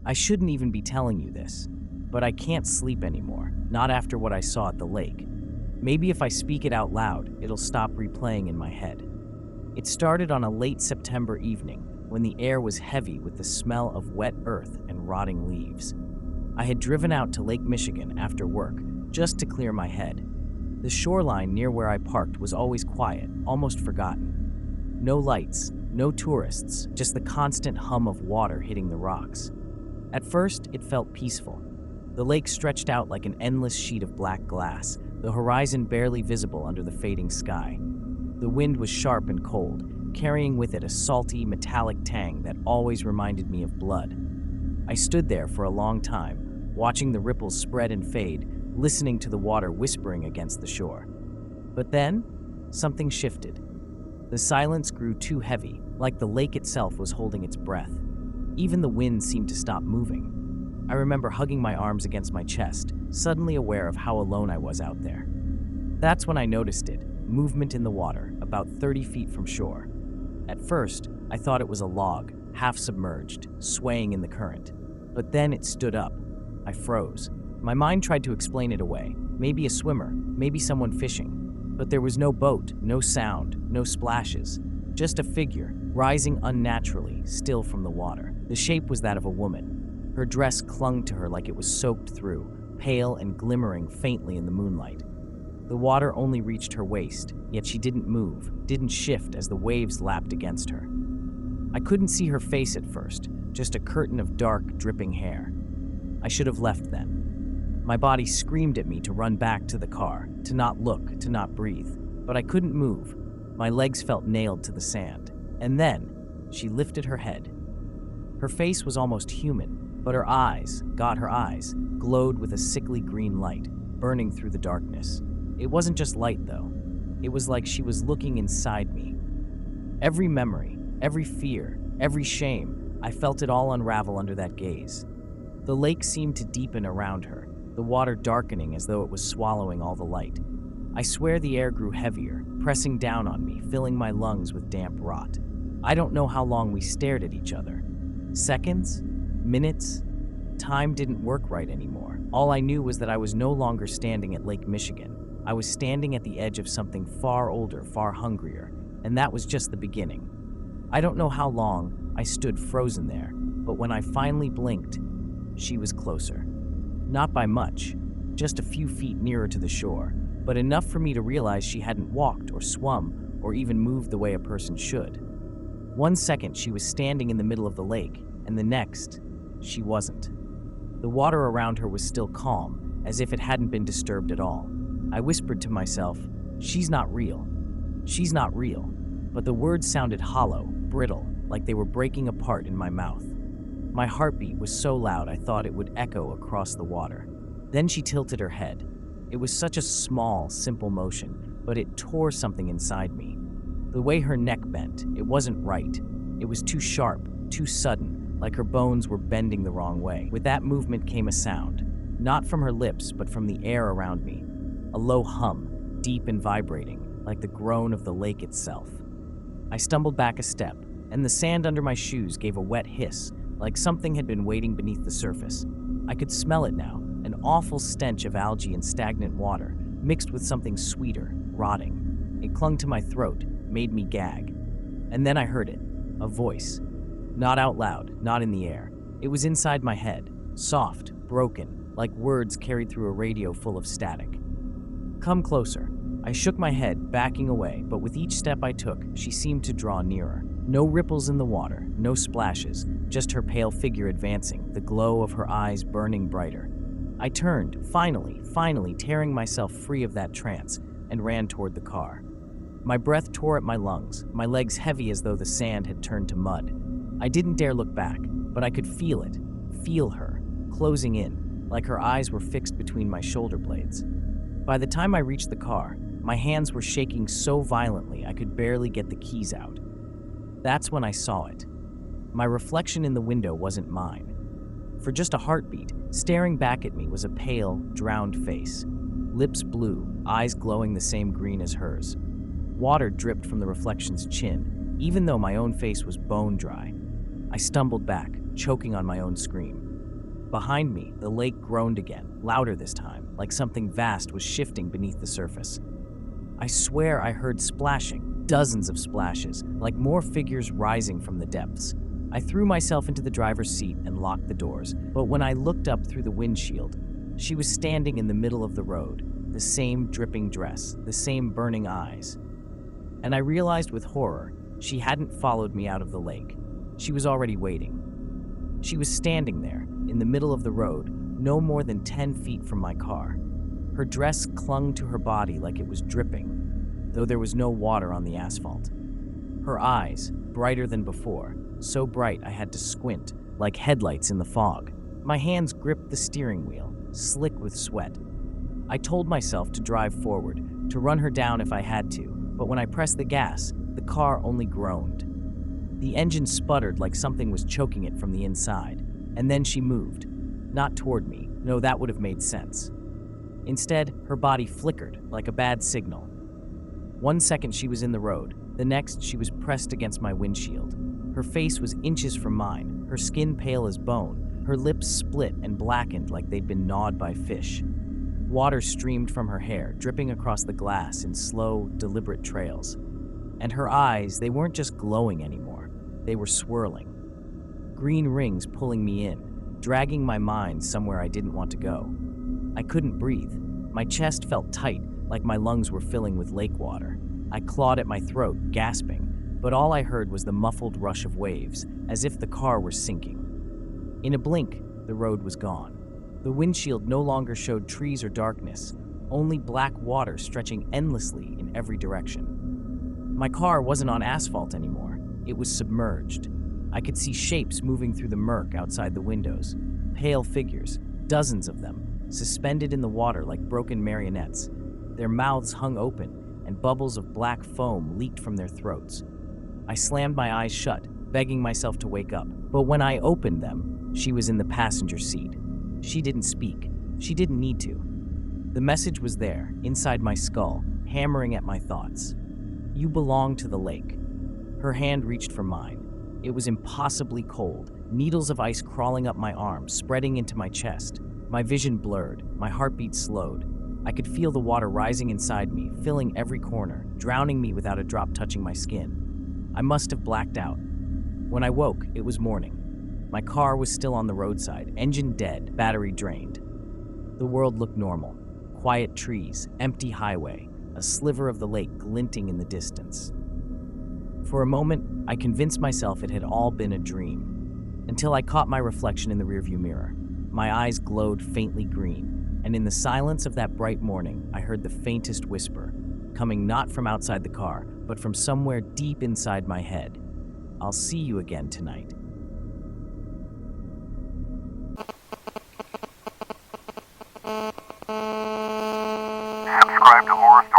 I shouldn't even be telling you this, but I can't sleep anymore, not after what I saw at the lake. Maybe if I speak it out loud, it'll stop replaying in my head. It started on a late September evening when the air was heavy with the smell of wet earth and rotting leaves. I had driven out to Lake Michigan after work just to clear my head. The shoreline near where I parked was always quiet, almost forgotten. No lights, no tourists, just the constant hum of water hitting the rocks. At first, it felt peaceful. The lake stretched out like an endless sheet of black glass, the horizon barely visible under the fading sky. The wind was sharp and cold, carrying with it a salty, metallic tang that always reminded me of blood. I stood there for a long time, watching the ripples spread and fade, listening to the water whispering against the shore. But then, something shifted. The silence grew too heavy, like the lake itself was holding its breath. Even the wind seemed to stop moving. I remember hugging my arms against my chest, suddenly aware of how alone I was out there. That's when I noticed it, movement in the water, about 30 feet from shore. At first, I thought it was a log, half submerged, swaying in the current. But then it stood up. I froze. My mind tried to explain it away. Maybe a swimmer, maybe someone fishing. But there was no boat, no sound, no splashes. Just a figure, rising unnaturally, still from the water. The shape was that of a woman. Her dress clung to her like it was soaked through, pale and glimmering faintly in the moonlight. The water only reached her waist, yet she didn't move, didn't shift as the waves lapped against her. I couldn't see her face at first, just a curtain of dark, dripping hair. I should have left then. My body screamed at me to run back to the car, to not look, to not breathe. But I couldn't move. My legs felt nailed to the sand. And then, she lifted her head. Her face was almost human, but her eyes, glowed with a sickly green light, burning through the darkness. It wasn't just light, though. It was like she was looking inside me. Every memory, every fear, every shame, I felt it all unravel under that gaze. The lake seemed to deepen around her, the water darkening as though it was swallowing all the light. I swear the air grew heavier, pressing down on me, filling my lungs with damp rot. I don't know how long we stared at each other. Seconds? Minutes? Time didn't work right anymore. All I knew was that I was no longer standing at Lake Michigan. I was standing at the edge of something far older, far hungrier, and that was just the beginning. I don't know how long I stood frozen there, but when I finally blinked, she was closer. Not by much, just a few feet nearer to the shore, but enough for me to realize she hadn't walked or swum or even moved the way a person should. 1 second she was standing in the middle of the lake, and the next, she wasn't. The water around her was still calm, as if it hadn't been disturbed at all. I whispered to myself, "She's not real. She's not real." But the words sounded hollow, brittle, like they were breaking apart in my mouth. My heartbeat was so loud I thought it would echo across the water. Then she tilted her head. It was such a small, simple motion, but it tore something inside me. The way her neck bent, it wasn't right. It was too sharp, too sudden, like her bones were bending the wrong way. With that movement came a sound, not from her lips, but from the air around me. A low hum, deep and vibrating, like the groan of the lake itself. I stumbled back a step, and the sand under my shoes gave a wet hiss, like something had been waiting beneath the surface. I could smell it now, an awful stench of algae and stagnant water, mixed with something sweeter, rotting. It clung to my throat, made me gag. And then I heard it, a voice. Not out loud, not in the air. It was inside my head, soft, broken, like words carried through a radio full of static. "Come closer." I shook my head, backing away, but with each step I took, she seemed to draw nearer. No ripples in the water, no splashes, just her pale figure advancing, the glow of her eyes burning brighter. I turned, finally, tearing myself free of that trance, and ran toward the car. My breath tore at my lungs, my legs heavy as though the sand had turned to mud. I didn't dare look back, but I could feel it, feel her, closing in, like her eyes were fixed between my shoulder blades. By the time I reached the car, my hands were shaking so violently I could barely get the keys out. That's when I saw it. My reflection in the window wasn't mine. For just a heartbeat, staring back at me was a pale, drowned face. Lips blue, eyes glowing the same green as hers. Water dripped from the reflection's chin, even though my own face was bone dry. I stumbled back, choking on my own scream. Behind me, the lake groaned again, louder this time, like something vast was shifting beneath the surface. I swear I heard splashing, dozens of splashes, like more figures rising from the depths. I threw myself into the driver's seat and locked the doors, but when I looked up through the windshield, she was standing in the middle of the road, the same dripping dress, the same burning eyes. And I realized with horror, she hadn't followed me out of the lake. She was already waiting. She was standing there, in the middle of the road, no more than 10 feet from my car. Her dress clung to her body like it was dripping, though there was no water on the asphalt. Her eyes, brighter than before, so bright I had to squint, like headlights in the fog. My hands gripped the steering wheel, slick with sweat. I told myself to drive forward, to run her down if I had to, but when I pressed the gas, the car only groaned. The engine sputtered like something was choking it from the inside, and then she moved. Not toward me, no, that would have made sense. Instead, her body flickered like a bad signal. 1 second she was in the road, the next she was pressed against my windshield. Her face was inches from mine, her skin pale as bone, her lips split and blackened like they'd been gnawed by fish. Water streamed from her hair, dripping across the glass in slow, deliberate trails. And her eyes, they weren't just glowing anymore, they were swirling. Green rings pulling me in, dragging my mind somewhere I didn't want to go. I couldn't breathe. My chest felt tight, like my lungs were filling with lake water. I clawed at my throat, gasping, but all I heard was the muffled rush of waves, as if the car were sinking. In a blink, the road was gone. The windshield no longer showed trees or darkness, only black water stretching endlessly in every direction. My car wasn't on asphalt anymore. It was submerged. I could see shapes moving through the murk outside the windows, pale figures, dozens of them, suspended in the water like broken marionettes. Their mouths hung open, and bubbles of black foam leaked from their throats. I slammed my eyes shut, begging myself to wake up. But when I opened them, she was in the passenger seat. She didn't speak. She didn't need to. The message was there, inside my skull, hammering at my thoughts. You belong to the lake. Her hand reached for mine. It was impossibly cold, needles of ice crawling up my arms, spreading into my chest. My vision blurred, my heartbeat slowed. I could feel the water rising inside me, filling every corner, drowning me without a drop touching my skin. I must have blacked out. When I woke, it was morning. My car was still on the roadside, engine dead, battery drained. The world looked normal. Quiet trees, empty highway, a sliver of the lake glinting in the distance. For a moment, I convinced myself it had all been a dream, until I caught my reflection in the rearview mirror. My eyes glowed faintly green, and in the silence of that bright morning, I heard the faintest whisper, coming not from outside the car, but from somewhere deep inside my head. I'll see you again tonight. Subscribe to Horror Stories.